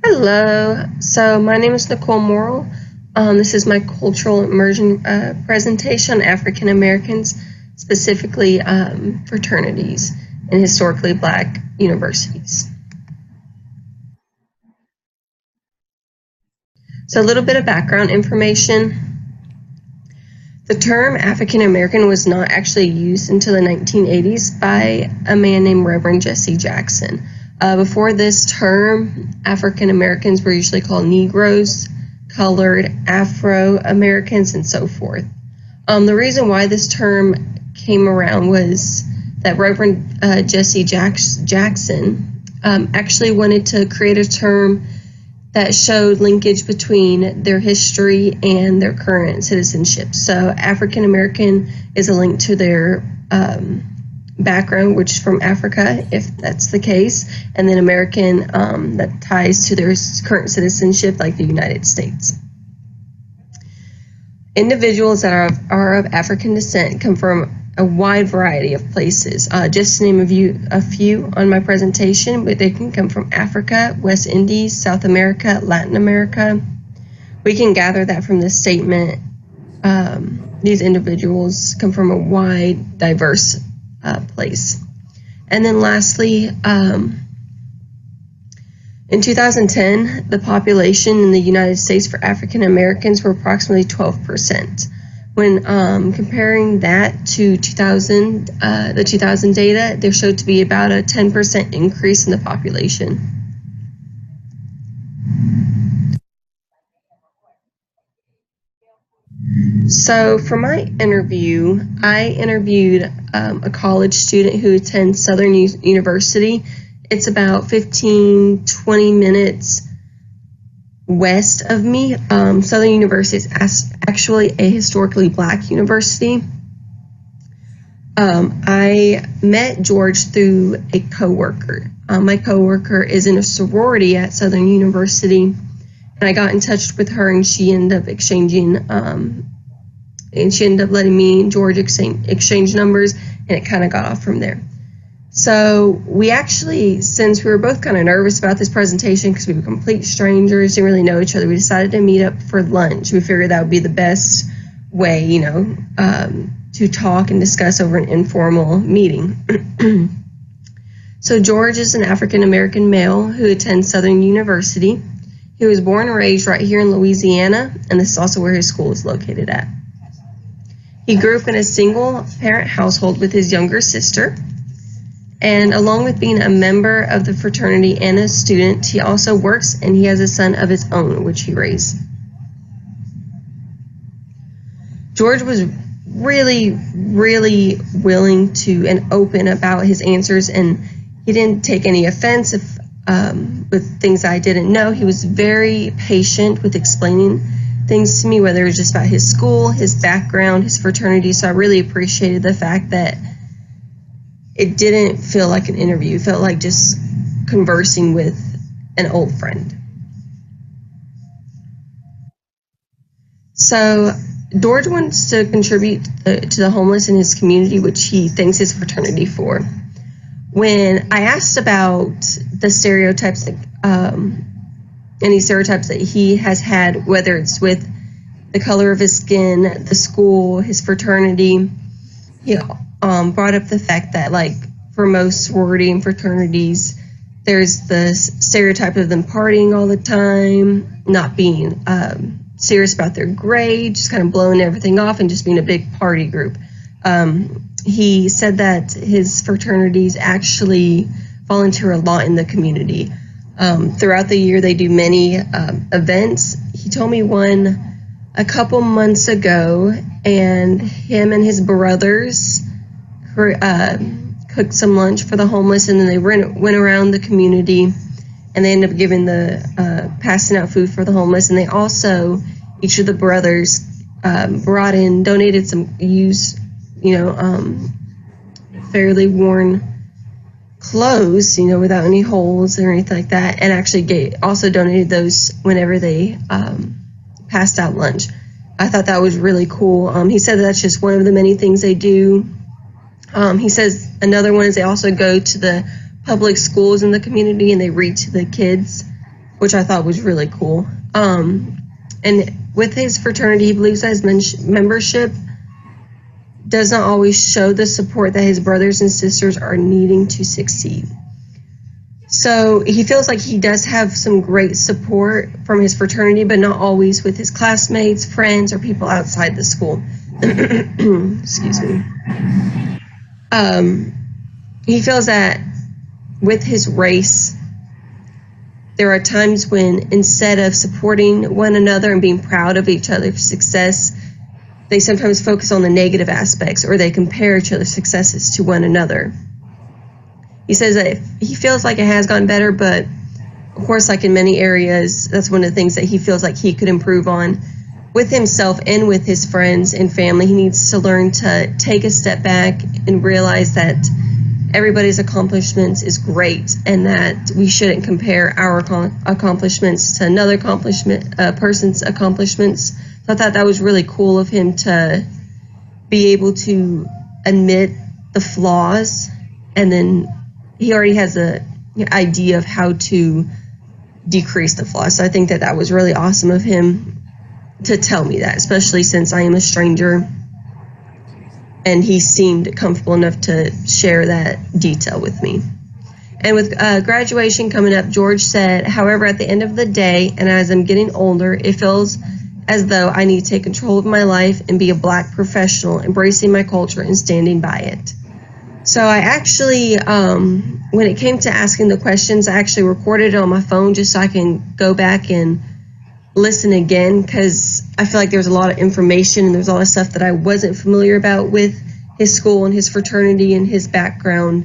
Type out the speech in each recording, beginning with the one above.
Hello. So my name is Nicole Morrill. This is my cultural immersion presentation on African Americans, specifically fraternities and historically Black universities. So a little bit of background information. The term African American was not actually used until the 1980s by a man named Reverend Jesse Jackson. Before this term, African Americans were usually called Negroes, colored, Afro-Americans, and so forth. The reason why this term came around was that Reverend Jesse Jackson actually wanted to create a term that showed linkage between their history and their current citizenship. So African American is a link to their background, which is from Africa, if that's the case, and then American that ties to their current citizenship, like the United States. Individuals that are of African descent come from a wide variety of places. Just to name a few on my presentation, but they can come from Africa, West Indies, South America, Latin America. We can gather that from this statement. These individuals come from a wide, diverse place. And then lastly, in 2010, the population in the United States for African Americans were approximately 12%. When comparing that to the 2000 data, there showed to be about a 10% increase in the population. So for my interview, I interviewed a college student who attends Southern University. It's about 15-20 minutes west of me. Southern University is actually a historically Black university. I met George through a coworker. My coworker is in a sorority at Southern University, and I got in touch with her, and she ended up exchanging, and she ended up letting me and George exchange numbers, and it kind of got off from there. So we actually, since we were both kind of nervous about this presentation because we were complete strangers, didn't really know each other, we decided to meet up for lunch. We figured that would be the best way, to talk and discuss over an informal meeting. So George is an African-American male who attends Southern University. He was born and raised right here in Louisiana, and this is also where his school is located at. He grew up in a single-parent household with his younger sister. And along with being a member of the fraternity and a student, he also works, and he has a son of his own, which he raised. George was really, really willing to and open about his answers, and he didn't take any offense with things I didn't know. He was very patient with explaining things to me, whether it was just about his school, his background, his fraternity. So I really appreciated the fact that it didn't feel like an interview. It felt like just conversing with an old friend. So George wants to contribute to the homeless in his community, which he thanks his fraternity for. When I asked about the stereotypes, any stereotypes that he has had, whether it's with the color of his skin, the school, his fraternity, he brought up the fact that, like, for most sorority and fraternities, there's the stereotype of them partying all the time, not being serious about their grade, just kind of blowing everything off and just being a big party group. He said that his fraternities actually volunteer a lot in the community. Throughout the year, they do many events. He told me one a couple months ago, and him and his brothers cooked some lunch for the homeless, and then they went around the community, and they ended up giving passing out food for the homeless. And they also, each of the brothers donated some used, fairly worn clothes, without any holes or anything like that, and actually also donated those whenever they passed out lunch. I thought that was really cool. He said that's just one of the many things they do. He says another one is they also go to the public schools in the community and they read to the kids which I thought was really cool. And with his fraternity, he believes that his membership does not always show the support that his brothers and sisters are needing to succeed. So he feels like he does have some great support from his fraternity, but not always with his classmates, friends, or people outside the school. Excuse me. He feels that with his race, there are times when instead of supporting one another and being proud of each other's success, they sometimes focus on the negative aspects, or they compare each other's successes to one another. He says that he feels like it has gotten better, but of course, like in many areas, that's one of the things that he feels like he could improve on with himself and with his friends and family. He needs to learn to take a step back and realize that everybody's accomplishments is great, and that we shouldn't compare our accomplishments to another person's accomplishments. So I thought that was really cool of him to be able to admit the flaws, and then he already has an idea of how to decrease the flaws. So I think that was really awesome of him to tell me that, especially since I am a stranger, and he seemed comfortable enough to share that detail with me. And with graduation coming up, George said, however, at the end of the day, and as I'm getting older, it feels as though I need to take control of my life and be a Black professional, embracing my culture and standing by it. So I actually, when it came to asking the questions, I actually recorded it on my phone just so I can go back and listen again, because I feel like there was a lot of information and there's a lot of stuff that I wasn't familiar about with his school and his fraternity and his background.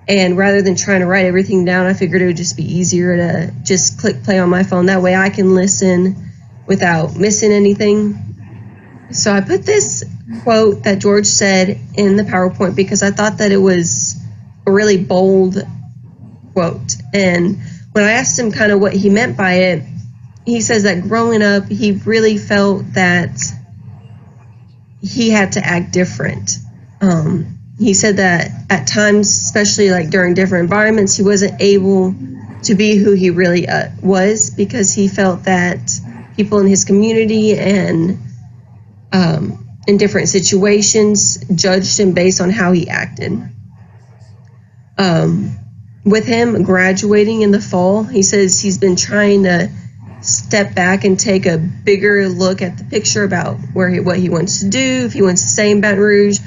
And rather than trying to write everything down, I figured it would just be easier to just click play on my phone. That way I can listen without missing anything. So I put this quote that George said in the PowerPoint because I thought that it was a really bold quote. And when I asked him kind of what he meant by it, he says that growing up, he really felt that he had to act different. He said that at times, especially like during different environments, he wasn't able to be who he really was, because he felt that people in his community and in different situations judged him based on how he acted. With him graduating in the fall, he says he's been trying to step back and take a bigger look at the picture about what he wants to do, if he wants to stay in Baton Rouge,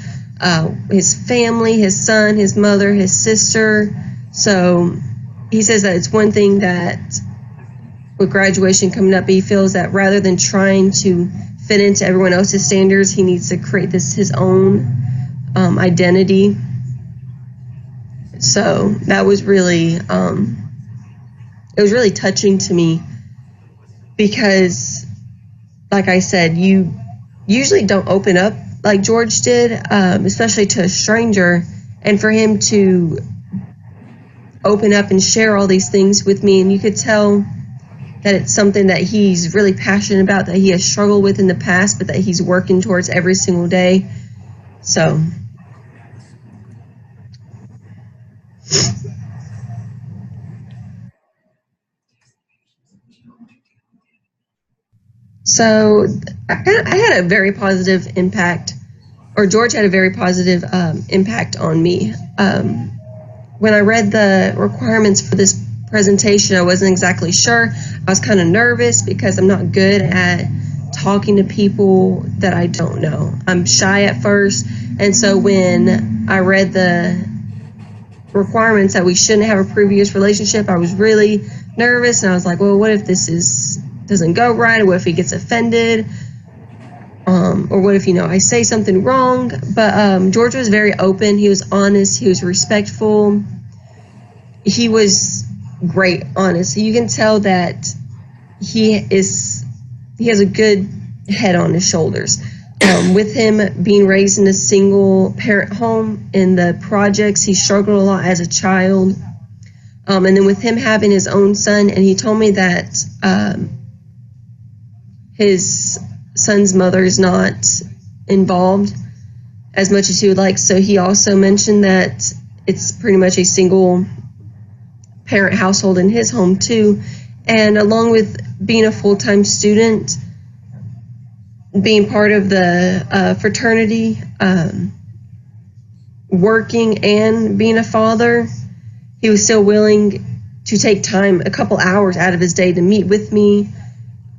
his family, his son, his mother, his sister. So he says that it's one thing that with graduation coming up, he feels that rather than trying to fit into everyone else's standards, he needs to create his own identity. So that was really, it was really touching to me, because like I said, you usually don't open up like George did, especially to a stranger, and for him to open up and share all these things with me, and you could tell that it's something that he's really passionate about, that he has struggled with in the past, but that he's working towards every single day. So I had a very positive impact, or George had a very positive impact on me. When I read the requirements for this presentation, I wasn't exactly sure. I was kind of nervous because I'm not good at talking to people that I don't know. I'm shy at first, and so when I read the requirements that we shouldn't have a previous relationship, I was really nervous, and I was like, well, what if this doesn't go right, or what if he gets offended, or what if I say something wrong? But George was very open. He was honest. He was respectful. He was great, honest. You can tell that he has a good head on his shoulders. With him being raised in a single parent home in the projects, he struggled a lot as a child. And then with him having his own son, and he told me that his son's mother is not involved as much as he would like. So he also mentioned that it's pretty much a single parent household in his home too. And along with being a full-time student, being part of the fraternity, working and being a father, he was still willing to take time, a couple hours out of his day, to meet with me,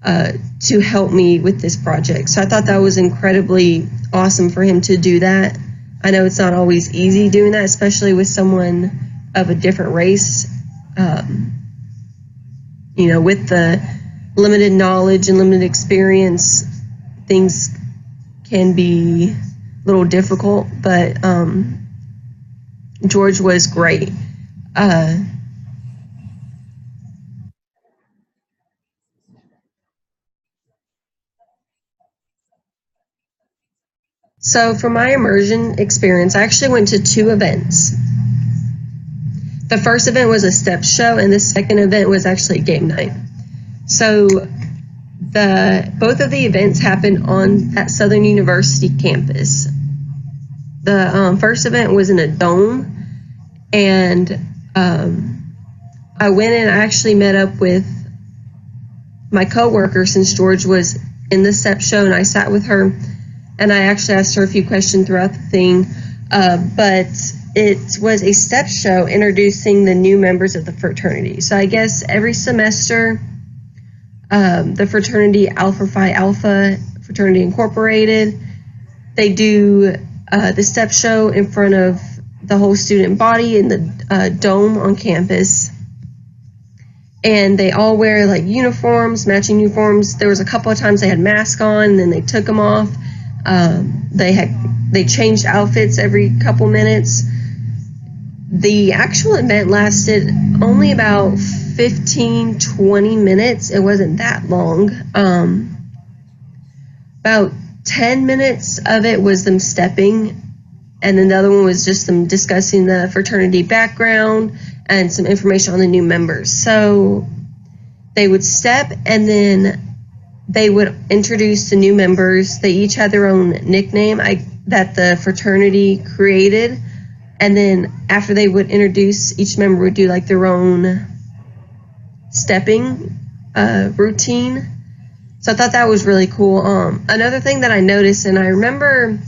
to help me with this project. So I thought that was incredibly awesome for him to do that. I know it's not always easy doing that, especially with someone of a different race. With the limited knowledge and limited experience, things can be a little difficult, but George was great. So for my immersion experience, I actually went to 2 events. The first event was a step show, and the second event was actually game night. So both of the events happened on that Southern University campus. The first event was in a dome, and I went and I actually met up with my coworker, since George was in the step show, and I sat with her, and I actually asked her a few questions throughout the thing. But it was a step show introducing the new members of the fraternity. So I guess every semester, the fraternity Alpha Phi Alpha Fraternity Incorporated, they do the step show in front of the whole student body in the dome on campus. And they all wear like uniforms, matching uniforms. There was a couple of times they had masks on, and then they took them off. They changed outfits every couple minutes. The actual event lasted only about 15-20 minutes. It wasn't that long. About 10 minutes of it was them stepping, and then the other one was just them discussing the fraternity background and some information on the new members. So they would step, and then they would introduce the new members. They each had their own nickname that the fraternity created. And then after they would introduce, each member would do like their own stepping routine. So I thought that was really cool. Another thing that I noticed, and I remember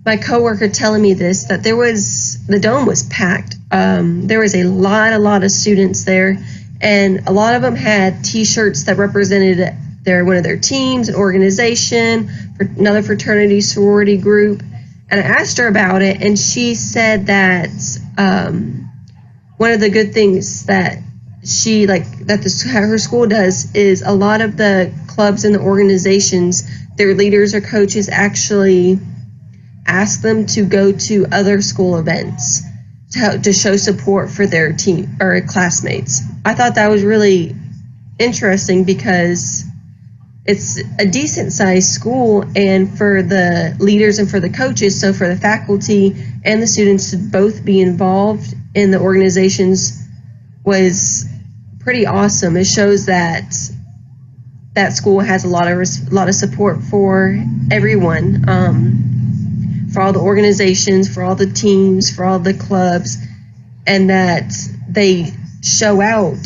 my coworker telling me this, that the dome was packed. There was a lot of students there, and a lot of them had T-shirts that represented one of their teams, an organization, another fraternity, sorority group. And I asked her about it, and she said that one of the good things that her school does is a lot of the clubs and the organizations, their leaders or coaches actually ask them to go to other school events to show support for their team or classmates. I thought that was really interesting because it's a decent sized school, and for the leaders and for the coaches, so for the faculty and the students to both be involved in the organizations was pretty awesome. It shows that that school has a lot of support for everyone, for all the organizations, for all the teams, for all the clubs, and that they show out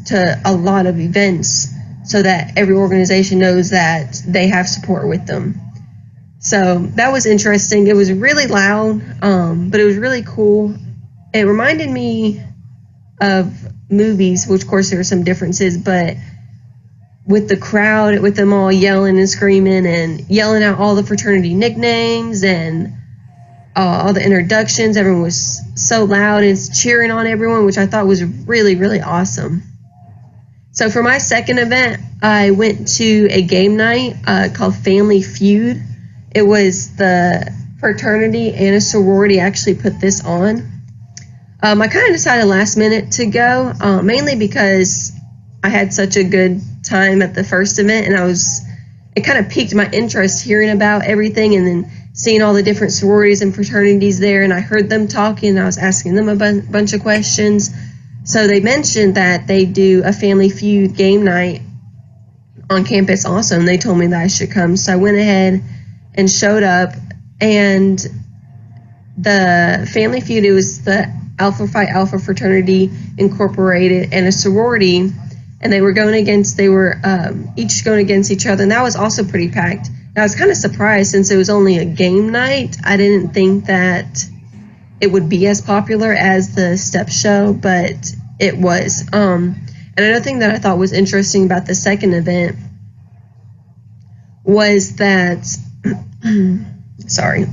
to a lot of events so that every organization knows that they have support with them. So that was interesting. It was really loud, but it was really cool. It reminded me of movies, which of course there are some differences, but with the crowd, with them all yelling and screaming and yelling out all the fraternity nicknames and all the introductions, everyone was so loud and cheering on everyone, which I thought was really, really awesome. So for my second event, I went to a game night called Family Feud. It was the fraternity and a sorority actually put this on. I kind of decided last minute to go, mainly because I had such a good time at the first event, and it kind of piqued my interest hearing about everything and then seeing all the different sororities and fraternities there, and I heard them talking, and I was asking them a bunch of questions. So they mentioned that they do a Family Feud game night on campus also, and they told me that I should come. So I went ahead and showed up, and the Family Feud, it was the Alpha Phi Alpha Fraternity Incorporated and a sorority, and they were each going against each other, and that was also pretty packed. And I was kind of surprised, since it was only a game night. I didn't think that it would be as popular as the step show, but it was. And another thing that I thought was interesting about the second event was that, sorry,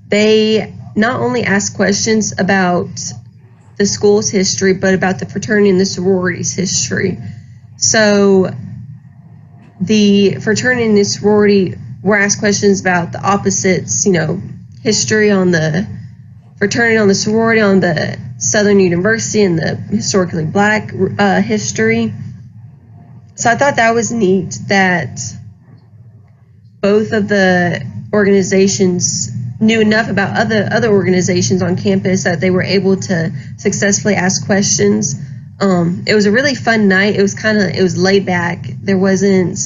they not only asked questions about the school's history, but about the fraternity and the sorority's history. So the fraternity and the sorority were asked questions about the opposites, history on the fraternity, on the sorority, on the Southern University, and the historically black history. So I thought that was neat that both of the organizations knew enough about other organizations on campus that they were able to successfully ask questions. It was a really fun night. It was laid back. There wasn't,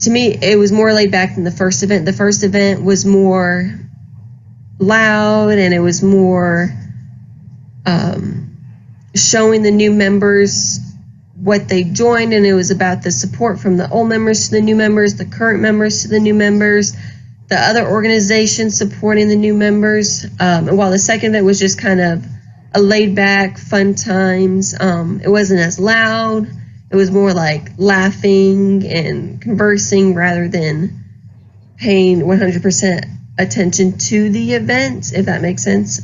to me, it was more laid back than the first event. The first event was more loud, and it was more showing the new members what they joined, and it was about the support from the old members to the new members, the current members to the new members, the other organizations supporting the new members. And while the second event was just kind of a laid back, fun times, it wasn't as loud. It was more like laughing and conversing rather than paying 100% attention to the event, if that makes sense.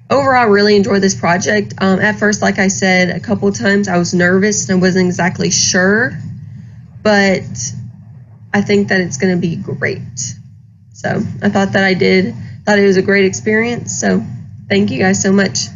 Overall, I really enjoyed this project. At first, like I said, a couple of times I was nervous and I wasn't exactly sure, but I think that it's going to be great. So I thought it was a great experience. So thank you guys so much.